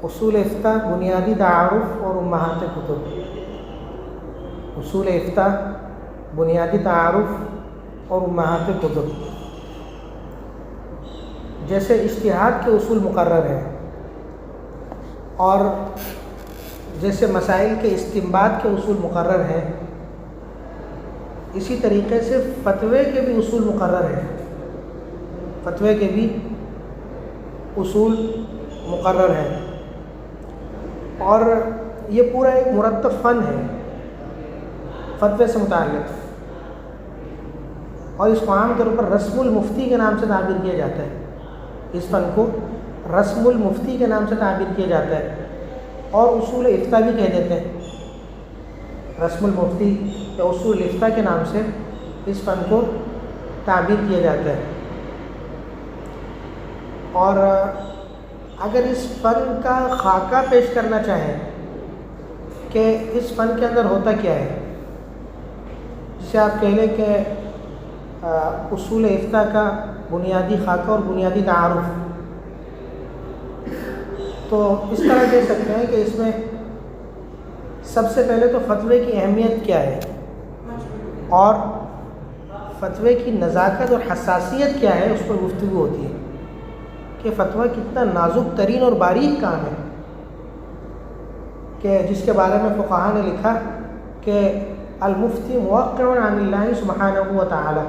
اصول افتاء بنیادی تعارف اور امہات کتب. اصول افتاء بنیادی تعارف اور امہات کتب. جیسے اجتہاد کے اصول مقرر ہیں اور جیسے مسائل کے استنباط کے اصول مقرر ہیں، اسی طریقے سے فتوے کے بھی اصول مقرر ہیں. فتوے کے بھی اصول مقرر ہیں اور یہ پورا ایک مرتب فن ہے فتوے سے متعلق، اور اس کو عام طور پر رسم المفتی کے نام سے تعبیر کیا جاتا ہے. اس فن کو رسم المفتی کے نام سے تعبیر کیا جاتا ہے اور اصول افتاء بھی کہہ دیتے ہیں. رسم المفتی یا اصول افتاء کے نام سے اس فن کو تعبیر کیا جاتا ہے. اور اگر اس فن کا خاکہ پیش کرنا چاہیں کہ اس فن کے اندر ہوتا کیا ہے، جسے آپ کہہ لیں کہ اصول افتاء کا بنیادی خاکہ اور بنیادی تعارف، تو اس طرح کہہ سکتے ہیں کہ اس میں سب سے پہلے تو فتوے کی اہمیت کیا ہے اور فتوے کی نزاکت اور حساسیت کیا ہے، اس پر گفتگو ہوتی ہے کہ فتویٰ کتنا نازک ترین اور باریک کام ہے، کہ جس کے بارے میں فقہاء نے لکھا کہ المفتی موقع عن اللہ سبحانہ و تعالی،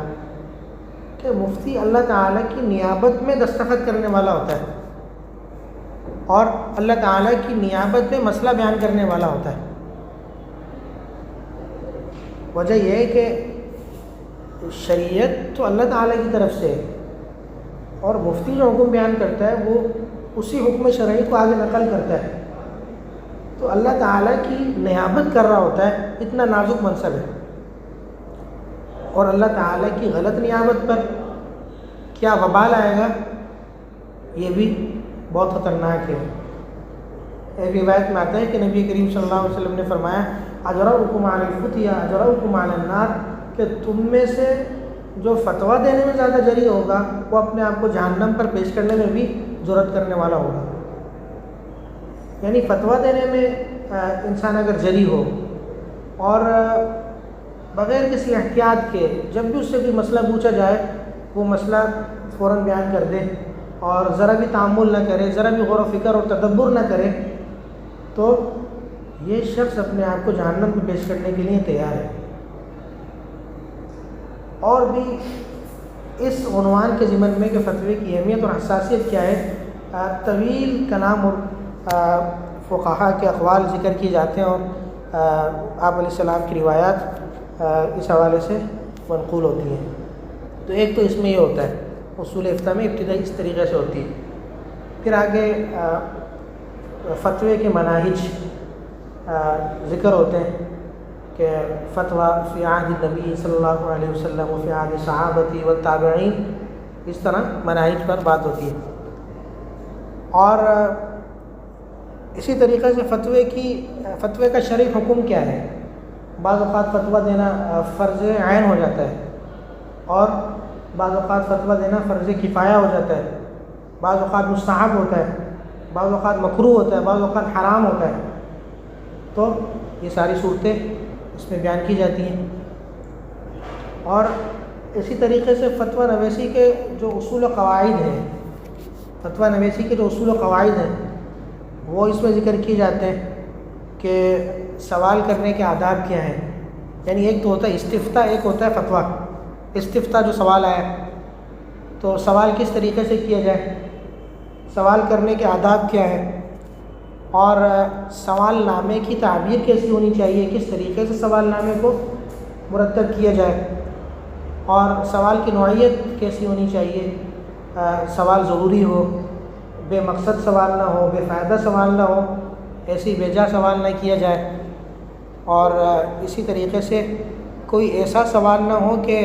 کہ مفتی اللہ تعالیٰ کی نیابت میں دستخط کرنے والا ہوتا ہے اور اللہ تعالیٰ کی نیابت میں مسئلہ بیان کرنے والا ہوتا ہے. وجہ یہ ہے کہ شریعت تو اللہ تعالیٰ کی طرف سے ہے اور مفتی جو حکم بیان کرتا ہے وہ اسی حکم شرعی کو آگے نقل کرتا ہے، تو اللہ تعالیٰ کی نیابت کر رہا ہوتا ہے. اتنا نازک منصب ہے، اور اللہ تعالیٰ کی غلط نیابت پر کیا وبال آئے گا یہ بھی بہت خطرناک ہے. ایک روایت میں آتا ہے کہ نبی کریم صلی اللہ علیہ وسلم نے فرمایا اجرؤکم علی الفتیا اجرؤکم علی النار، کہ تم میں سے جو فتویٰ دینے میں زیادہ جری ہوگا وہ اپنے آپ کو جہنم پر پیش کرنے میں بھی جرأت کرنے والا ہوگا. یعنی فتویٰ دینے میں انسان اگر جری ہو اور بغیر کسی احتیاط کے جب بھی اس سے کوئی مسئلہ پوچھا جائے وہ مسئلہ فوراً بیان کر دے اور ذرا بھی تأمل نہ کرے، ذرا بھی غور و فکر اور تدبر نہ کرے، تو یہ شخص اپنے آپ کو جہنم کو پیش کرنے کے لیے تیار ہے. اور بھی اس عنوان کے ضمن میں کہ فتوے کی اہمیت اور حساسیت کیا ہے، طویل کلام اور فقہاء کے اقوال ذکر کیے جاتے ہیں اور آپ علیہ السلام کی روایات اس حوالے سے منقول ہوتی ہیں. تو ایک تو اس میں یہ ہوتا ہے اصول افتاء میں ابتدا اس طریقے سے ہوتی ہے. پھر آگے فتوے کے مناہج ذکر ہوتے ہیں کہ فتویٰ فی عہد النبی صلی اللہ علیہ وسلم و فی عہد صحابتی و تابعین، اس طرح مناہج پر بات ہوتی ہے. اور اسی طریقے سے فتوے کا شرعی حکم کیا ہے. بعض اوقات فتویٰ دینا فرض عین ہو جاتا ہے اور بعض اوقات فتویٰ دینا فرض کفایہ ہو جاتا ہے، بعض اوقات مستحب ہوتا ہے، بعض اوقات مکروہ ہوتا ہے، بعض اوقات حرام ہوتا ہے. تو یہ ساری صورتیں اس میں بیان کی جاتی ہیں. اور اسی طریقے سے فتویٰ نویسی کے جو اصول و قواعد ہیں، فتویٰ نویسی کے جو اصول و قواعد ہیں وہ اس میں ذکر کیے جاتے ہیں کہ سوال کرنے کے آداب کیا ہیں. یعنی ایک تو ہوتا ہے استفتاء، ایک ہوتا ہے فتویٰ. استفتاء جو سوال آیا تو سوال کس طریقے سے کیا جائے، سوال کرنے کے آداب کیا ہیں، اور سوال نامے کی تعبیر کیسی ہونی چاہیے، کس طریقے سے سوال نامے کو مرتب کیا جائے، اور سوال کی نوعیت کیسی ہونی چاہیے. سوال ضروری ہو، بے مقصد سوال نہ ہو، بے فائدہ سوال نہ ہو، ایسی بے جا سوال نہ کیا جائے، اور اسی طریقے سے کوئی ایسا سوال نہ ہو کہ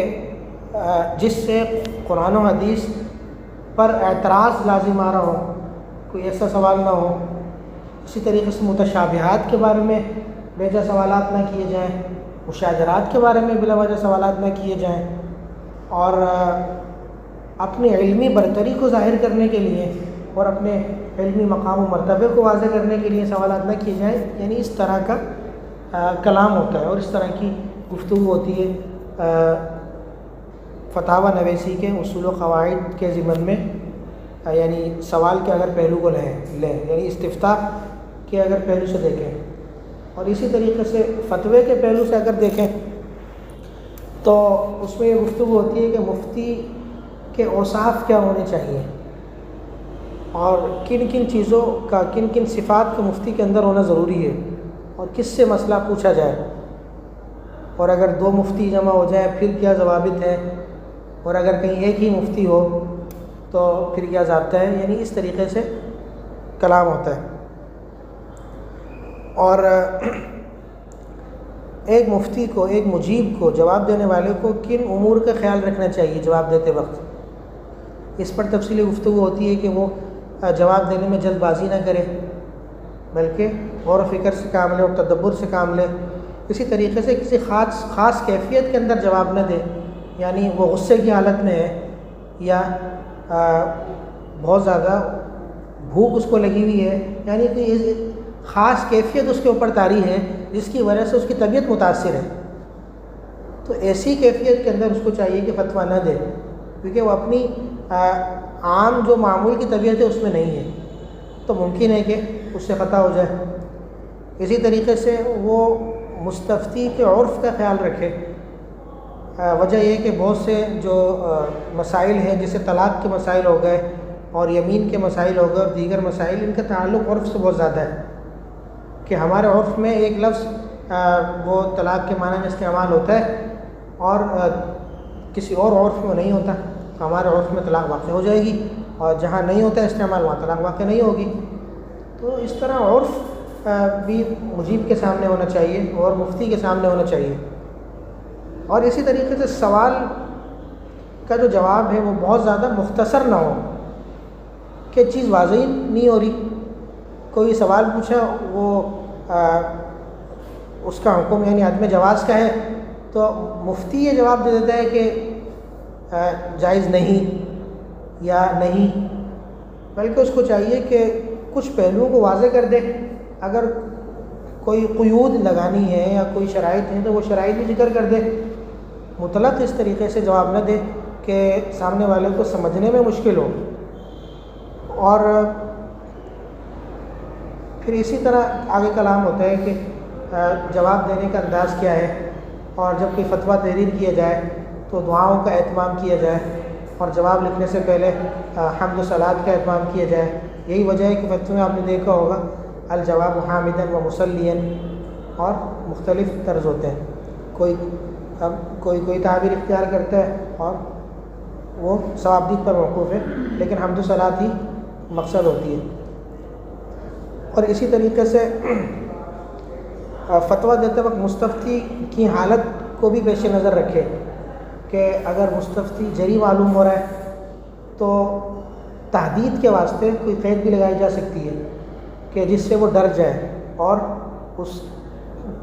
جس سے قرآن و حدیث پر اعتراض لازم آ رہا ہو، کوئی ایسا سوال نہ ہو. اسی طریقے سے متشابہات کے بارے میں بے جا سوالات نہ کیے جائیں، مشاجرات کے بارے میں بلا وجہ سوالات نہ کیے جائیں، اور اپنی علمی برتری کو ظاہر کرنے کے لیے اور اپنے علمی مقام و مرتبے کو واضح کرنے کے لیے سوالات نہ کیے جائیں، یعنی اس طرح کا کلام ہوتا ہے اور اس طرح کی گفتگو ہوتی ہے فتاوی نویسی کے اصول و قواعد کے ضمن میں، یعنی سوال کے اگر پہلو کو لیں یعنی استفتاء کے اگر پہلو سے دیکھیں، اور اسی طریقے سے فتوے کے پہلو سے اگر دیکھیں تو اس میں یہ گفتگو ہوتی ہے کہ مفتی کے اوصاف کیا ہونے چاہیے اور کن کن چیزوں کا، کن کن صفات کا مفتی کے اندر ہونا ضروری ہے، اور کس سے مسئلہ پوچھا جائے، اور اگر دو مفتی جمع ہو جائیں پھر کیا ضوابط ہیں، اور اگر کہیں ایک ہی مفتی ہو تو پھر کیا ضابطہ ہے، یعنی اس طریقے سے کلام ہوتا ہے۔ اور ایک مفتی کو، ایک مجیب کو، جواب دینے والے کو کن امور کا خیال رکھنا چاہیے جواب دیتے وقت، اس پر تفصیلی گفتگو ہوتی ہے کہ وہ جواب دینے میں جلد بازی نہ کرے بلکہ غور و فکر سے کام لے اور تدبر سے کام لے۔ اسی طریقے سے کسی خاص کیفیت کے اندر جواب نہ دے، یعنی وہ غصے کی حالت میں ہے یا بہت زیادہ بھوک اس کو لگی ہوئی ہے، یعنی کہ خاص کیفیت اس کے اوپر طاری ہے جس کی وجہ سے اس کی طبیعت متاثر ہے، تو ایسی کیفیت کے اندر اس کو چاہیے کہ فتویٰ نہ دے، کیونکہ وہ اپنی عام جو معمول کی طبیعت ہے اس میں نہیں ہے، تو ممکن ہے کہ اس سے خطا ہو جائے۔ اسی طریقے سے وہ مستفتی کے عرف کا خیال رکھے۔ وجہ یہ کہ بہت سے جو مسائل ہیں، جیسے طلاق کے مسائل ہو گئے اور یمین کے مسائل ہو گئے اور دیگر مسائل، ان کا تعلق عرف سے بہت زیادہ ہے، کہ ہمارے عرف میں ایک لفظ وہ طلاق کے معنی میں استعمال ہوتا ہے اور کسی اور عرف میں نہیں ہوتا، تو ہمارے عرف میں طلاق واقع ہو جائے گی، اور جہاں نہیں ہوتا استعمال وہاں طلاق واقع نہیں ہوگی۔ تو اس طرح عرف بھی مجیب کے سامنے ہونا چاہیے اور مفتی کے سامنے ہونا چاہیے۔ اور اسی طریقے سے سوال کا جو جواب ہے وہ بہت زیادہ مختصر نہ ہو، کہ چیز واضح ہی نہیں ہو رہی، کوئی سوال پوچھا وہ اس کا حکم یعنی عدم جواز کا ہے، تو مفتی یہ جواب دے دیتا ہے کہ جائز نہیں یا نہیں، بلکہ اس کو چاہیے کہ کچھ پہلوؤں کو واضح کر دے، اگر کوئی قیود لگانی ہے یا کوئی شرائط ہیں تو وہ شرائط بھی ذکر کر دے، مطلق اس طریقے سے جواب نہ دے کہ سامنے والے کو سمجھنے میں مشکل ہو۔ اور پھر اسی طرح آگے کلام ہوتا ہے کہ جواب دینے کا انداز کیا ہے، اور جب کوئی فتویٰ تحریر کیا جائے تو دعاؤں کا اہتمام کیا جائے، اور جواب لکھنے سے پہلے حمد و صلات کا اہتمام کیا جائے۔ یہی وجہ ہے کہ فتوے میں آپ نے دیکھا ہوگا الجواب حامدن و مسلین، اور مختلف طرز ہوتے ہیں، کوئی تعبیر اختیار کرتا ہے اور وہ ثوابدید پر موقوف ہے، لیکن حمد و صلات ہی مقصد ہوتی ہے۔ اور اسی طریقے سے فتویٰ دیتے وقت مستفتی کی حالت کو بھی پیش نظر رکھے، کہ اگر مستفتی جری معلوم ہو رہا ہے تو تحدید کے واسطے کوئی قید بھی لگائی جا سکتی ہے کہ جس سے وہ ڈر جائے اور اس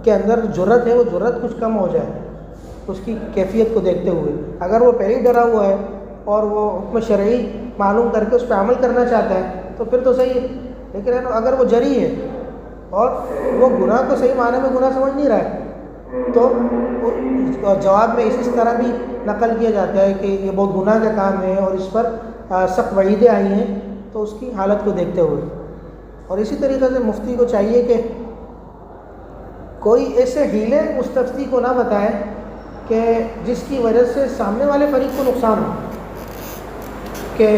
کے اندر جرت ہے وہ جرت کچھ کم ہو جائے اس کی کیفیت کو دیکھتے ہوئے۔ اگر وہ پہلے ہی ڈرا ہوا ہے اور وہ حکم شرعی معلوم کر کے اس پہ عمل کرنا چاہتا ہے تو پھر تو صحیح ہے، لیکن اگر وہ جری ہے اور وہ گناہ کو صحیح معنی میں گناہ سمجھ نہیں رہا ہے تو جواب میں اس طرح بھی نقل کیا جاتا ہے کہ یہ بہت گناہ کا کام ہے اور اس پر سخت وعیدیں آئی ہیں، تو اس کی حالت کو دیکھتے ہوئے۔ اور اسی طریقے سے مفتی کو چاہیے کہ کوئی ایسے ہیلے مستفتی کو نہ بتائے کہ جس کی وجہ سے سامنے والے فریق کو نقصان ہو، کہ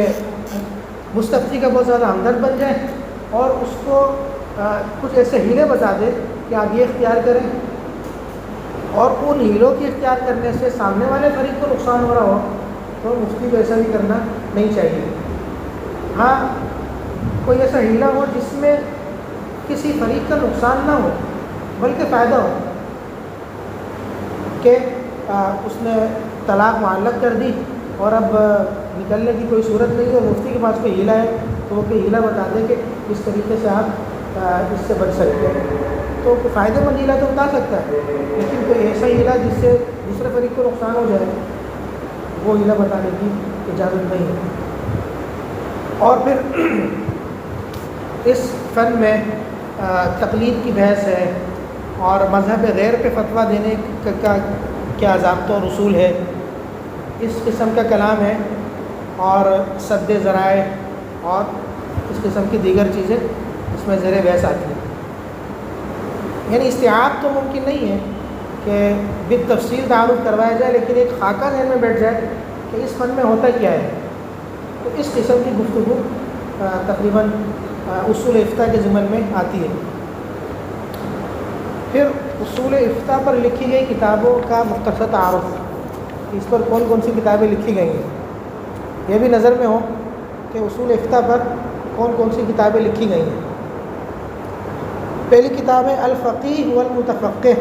مستفتی کا بہت زیادہ ہمدرد بن جائے اور اس کو کچھ ایسے ہیلے بتا دے کہ آپ یہ اختیار کریں، اور ان ہیلوں کی اختیار کرنے سے سامنے والے فریق کو نقصان ہو رہا ہو، تو مفتی کو ایسا بھی کرنا نہیں چاہیے۔ ہاں کوئی ایسا ہیلا ہو جس میں کسی فریق کا نقصان نہ ہو بلکہ فائدہ ہو، کہ اس نے طلاق معلق کر دی اور اب نکلنے کی کوئی صورت نہیں ہے اور مفتی کے پاس کوئی ہیلا ہے تو وہ کوئی ہیلا بتا دے کہ اس طریقے سے آپ اس سے بچ سکتے ہیں، تو فائدے مند ہیلا تو بتا سکتا ہے، لیکن کوئی ایسا ہیلا جس سے دوسرے فریق کو نقصان ہو جائے وہ ہیلا بتانے کی اجازت نہیں ہے۔ اور پھر اس فن میں تقلید کی بحث ہے اور مذہب غیر پہ فتویٰ دینے کا کیا ضابطہ اور اصول ہے، اس قسم کا کلام ہے، اور سد ذرائع اور اس قسم کی دیگر چیزیں اس میں زیر بحث آتی ہیں۔ یعنی استیعاب تو ممکن نہیں ہے کہ بالتفصیل تعارف کروایا جائے، لیکن ایک خاکہ ذہن میں بیٹھ جائے کہ اس فن میں ہوتا کیا ہے، تو اس قسم کی گفتگو تقریباً اصول افتاء کے ضمن میں آتی ہے۔ پھر اصول افتاء پر لکھی گئی کتابوں کا مختصر تعارف، اس پر کون کون سی کتابیں لکھی گئی ہیں، یہ بھی نظر میں ہو کہ اصول افتاء پر کون کون سی کتابیں لکھی گئی ہیں۔ پہلی کتاب ہے الفقیہ والمتفقہ۔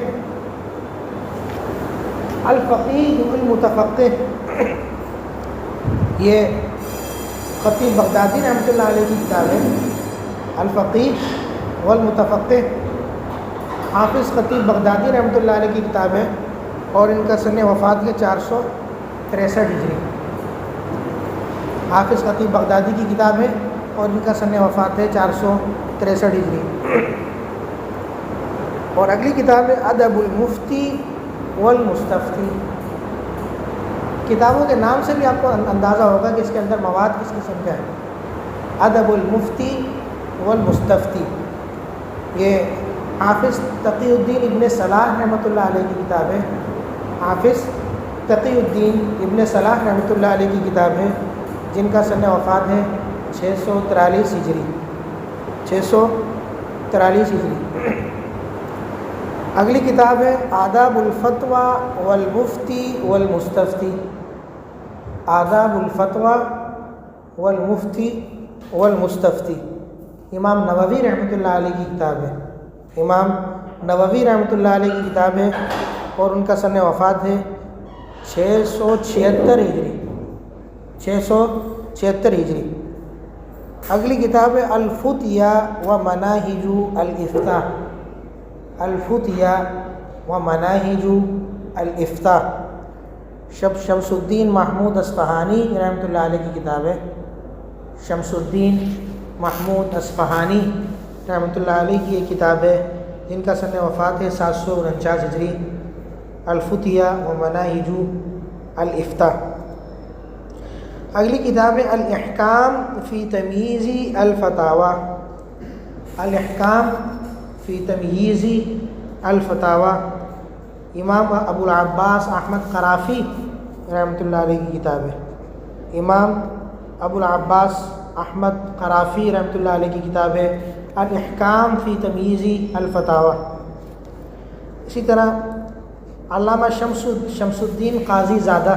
الفقیہ والمتفقہ یہ خطیب بغدادی رحمۃ اللہ علیہ کی کتاب ہے۔ الفقیہ والمتفقہ حافظ خطیب بغدادی رحمۃ اللہ علیہ کی کتاب ہے، اور ان کا سن وفات ہے 463 ہجری۔ حافظ خطیب بغدادی کی کتاب ہے اور ان کا سن وفات ہے 463 ہجری۔ اور اگلی کتاب ہے ادب المفتی والمستفتی۔ کتابوں کے نام سے بھی آپ کو اندازہ ہوگا کہ اس کے اندر مواد کس قسم کا ہے۔ ادب المفتی والمستفتی یہ حافظ تقی الدین ابن صلاح رحمۃ اللہ علیہ کی کتاب ہے۔ حافظ تقی الدین ابن صلاح رحمۃ اللہ علیہ کی کتاب ہے، جن کا سن وفات ہے 643 ہجری۔ 643 ہجری۔ اگلی کتاب ہے آداب الفتویٰ والمفتی والمستفتی۔ آداب الفتویٰ والمفتی والمستفتی امام نووی رحمۃ اللہ علیہ کی کتاب ہے۔ امام نووی رحمۃ اللہ علیہ کی کتاب ہے، اور ان کا سن وفات ہے 676 ہجری۔ 676 ہجری۔ اگلی کتاب ہے الفتیہ و مناہج الافتاء۔ الفتیہ و مناہج الافتاء شمس الدین محمود اصفہانی رحمۃ اللہ علیہ کی کتاب ہے۔ شمس الدین محمود اصفہانی رحمۃ اللہ علیہ کی یہ کتاب ہے، جن کا سن وفات ہے 749 ہجری۔ الفتیہ و مناہج الافتاء۔ اگلی کتاب ہے الاحکام فی تمییز الفتاویٰ۔ الاحکام فی تمییز الفتاویٰ امام ابو العباس احمد قرافی رحمۃ اللہ علیہ کی کتاب ہے۔ امام ابو العباس احمد قرافی رحمۃ اللہ علیہ کی کتاب ہے الاحکام فی تمییز الفتاویٰ۔ اسی طرح علامہ شمس الدین قاضی زادہ،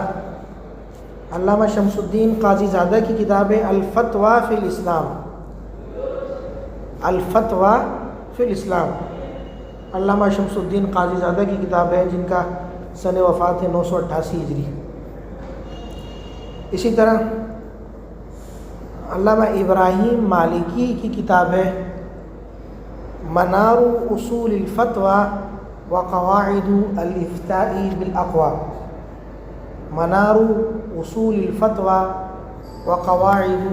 علامہ شمس الدین قاضی زادہ کی کتاب ہے الفتویٰ فی الاسلام۔ الفتویٰ فی الاسلام علامہ شمس الدین قاضی زادہ کی کتاب ہے، جن کا سن وفات ہے 988 ہجری۔ اسی طرح علامہ ابراہیم مالکی کی کتاب ہے منار اصول الفتویٰ و قواعد الافتاء بالاقوال۔ منار اصول الفتویٰ و قواعد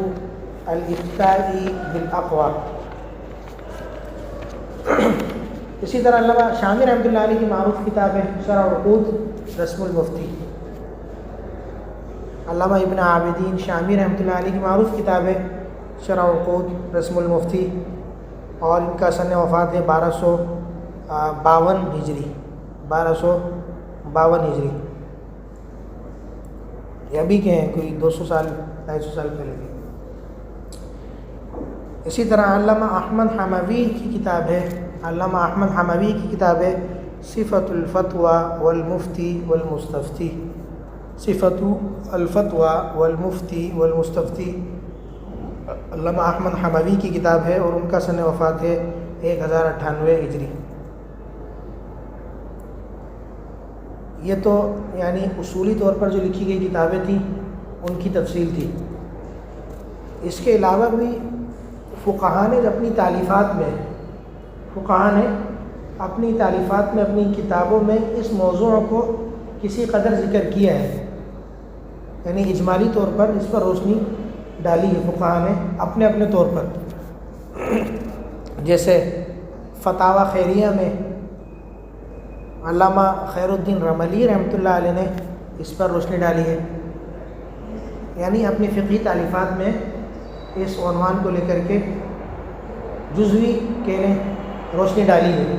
الافتاء بالاقوال۔ اسی طرح علامہ شامی رحمۃ اللہ علیہ کی معروف کتاب ہے شرح العقود رسم المفتی۔ علامہ ابن عابدین شامی رحمۃ اللہ علیہ کی معروف کتاب ہے شرح العقود رسم المفتی، اور ان کا سن وفات ہے 1252 ہجری۔ 1252 ہجری، یہ ابھی کے ہیں، کوئی 200 سال 250 سال پہلے کے۔ اسی طرح علامہ احمد حموی کی کتاب ہے، علامہ احمد حموی کی کتاب ہے صفۃ الفتویٰ والمفتی والمستفتی۔ صفۃ الفتویٰ والمفتی والمستفتی علامہ احمد حموی کی کتاب ہے، اور ان کا سن وفات ہے 1098 ہجری۔ یہ تو یعنی اصولی طور پر جو لکھی گئی کتابیں تھیں ان کی تفصیل تھی۔ اس کے علاوہ بھی فقہا نے اپنی تالیفات میں اپنی کتابوں میں اس موضوع کو کسی قدر ذکر کیا ہے، یعنی اجمالی طور پر اس پر روشنی ڈالی ہے فقہا نے اپنے طور پر۔ جیسے فتاوی خیریہ میں علامہ خیر الدین رملی رحمۃ اللہ علیہ نے اس پر روشنی ڈالی ہے، یعنی اپنی فقہی تالیفات میں اس عنوان کو لے کر کے جزوی کے نے روشنی ڈالی ہے۔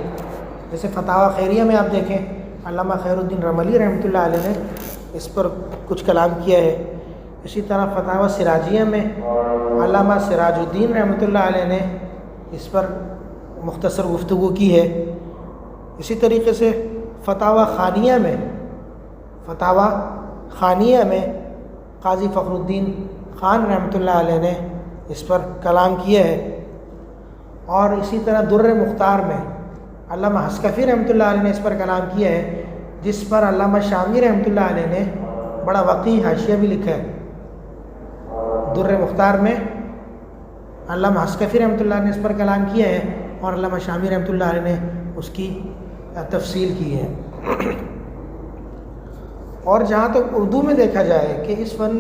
جیسے فتاوی خیریہ میں آپ دیکھیں علامہ خیر الدین رملی رحمۃ اللہ علیہ نے اس پر کچھ کلام کیا ہے۔ اسی طرح فتاوی سراجیہ میں علامہ سراج الدین رحمۃ اللہ علیہ نے اس پر مختصر گفتگو کی ہے۔ اسی طریقے سے فتاوی خانیہ میں قاضی فخر الدین خان رحمۃ اللہ علیہ نے اس پر کلام کیا ہے۔ اور اسی طرح در مختار میں علامہ حسکفی رحمۃ اللہ علیہ نے اس پر کلام کیا ہے، جس پر علامہ شامی رحمۃ اللہ علیہ نے بڑا وقیح حاشیہ بھی لکھا ہے۔ در مختار میں علامہ حسکفی رحمۃ اللہ نے اس پر کلام کیا ہے اور علامہ شامی رحمۃ اللہ علیہ نے اس کی تفصیل کی ہے۔ اور جہاں تک اردو میں دیکھا جائے کہ اس فن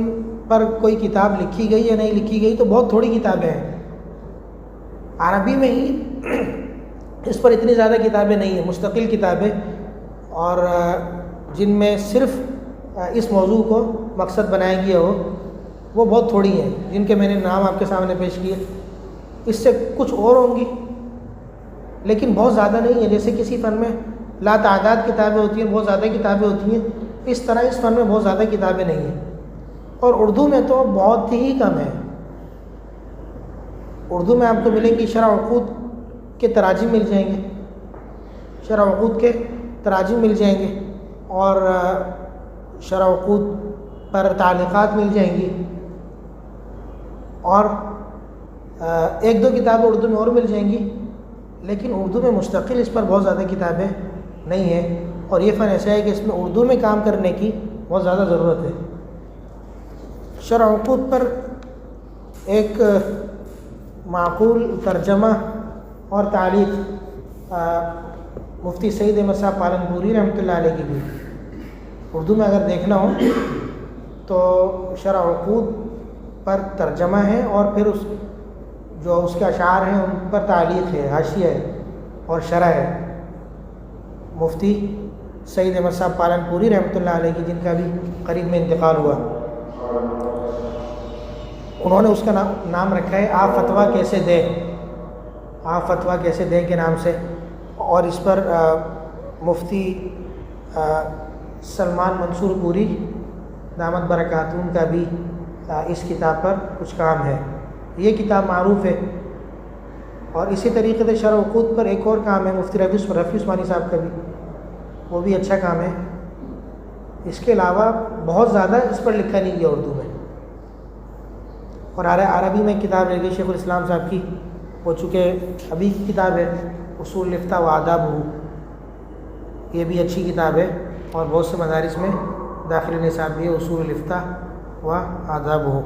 پر کوئی کتاب لکھی گئی یا نہیں لکھی گئی تو بہت تھوڑی کتابیں ہیں۔ عربی میں ہی اس پر اتنی زیادہ کتابیں نہیں ہیں، مستقل کتابیں، اور جن میں صرف اس موضوع کو مقصد بنایا گیا ہو وہ بہت تھوڑی ہیں، جن کے میں نے نام آپ کے سامنے پیش کیے۔ اس سے کچھ اور ہوں گی لیکن بہت زیادہ نہیں ہے۔ جیسے کسی فن میں لا تعداد کتابیں ہوتی ہیں، بہت زیادہ کتابیں ہوتی ہیں، اس طرح اس فن میں بہت زیادہ کتابیں نہیں ہیں۔ اور اردو میں تو بہت ہی کم ہے۔ اردو میں آپ کو ملیں گی شرح عقود کے تراجم مل جائیں گے، شرح عقود کے تراجم مل جائیں گے، اور شرح عقود پر تعلیقات مل جائیں گی، اور ایک دو کتابیں اردو میں اور مل جائیں گی، لیکن اردو میں مستقل اس پر بہت زیادہ کتابیں نہیں ہیں۔ اور یہ فن ایسا ہے کہ اس میں اردو میں کام کرنے کی بہت زیادہ ضرورت ہے۔ شرح عقود پر ایک معقول ترجمہ اور تعلیق مفتی سعید احمد صاحب پالنپوری رحمۃ اللہ علیہ کی بھی اردو میں اگر دیکھنا ہو تو شرح عقود پر ترجمہ ہے، اور پھر اس کے اشعار ہیں ان پر تعلیق ہے، حاشیہ ہے اور شرح ہے، مفتی سعید احمد صاحب پالنپوری رحمۃ اللہ علیہ کی، جن کا بھی قریب میں انتقال ہوا۔ انہوں نے اس کا نام رکھا ہے آپ فتویٰ کیسے دیں، آپ فتویٰ کیسے دیں کے نام سے، اور اس پر مفتی سلمان منصور پوری دامت برکاتہم کا بھی اس کتاب پر کچھ کام ہے۔ یہ کتاب معروف ہے۔ اور اسی طریقے سے شرح عقود پر ایک اور کام ہے مفتی رفیع عثمانی صاحب کا بھی، وہ بھی اچھا کام ہے۔ اس کے علاوہ بہت زیادہ اس پر لکھا نہیں گیا اردو میں۔ اور عربی میں کتاب رہ گئی شیخ الاسلام صاحب کی، وہ چونکہ ابھی کی کتاب ہے، اصول لفتہ و آداب ہو، یہ بھی اچھی کتاب ہے، اور بہت سے مدارس میں داخل نصاب بھی ہے اصول لفتہ و آداب ہو۔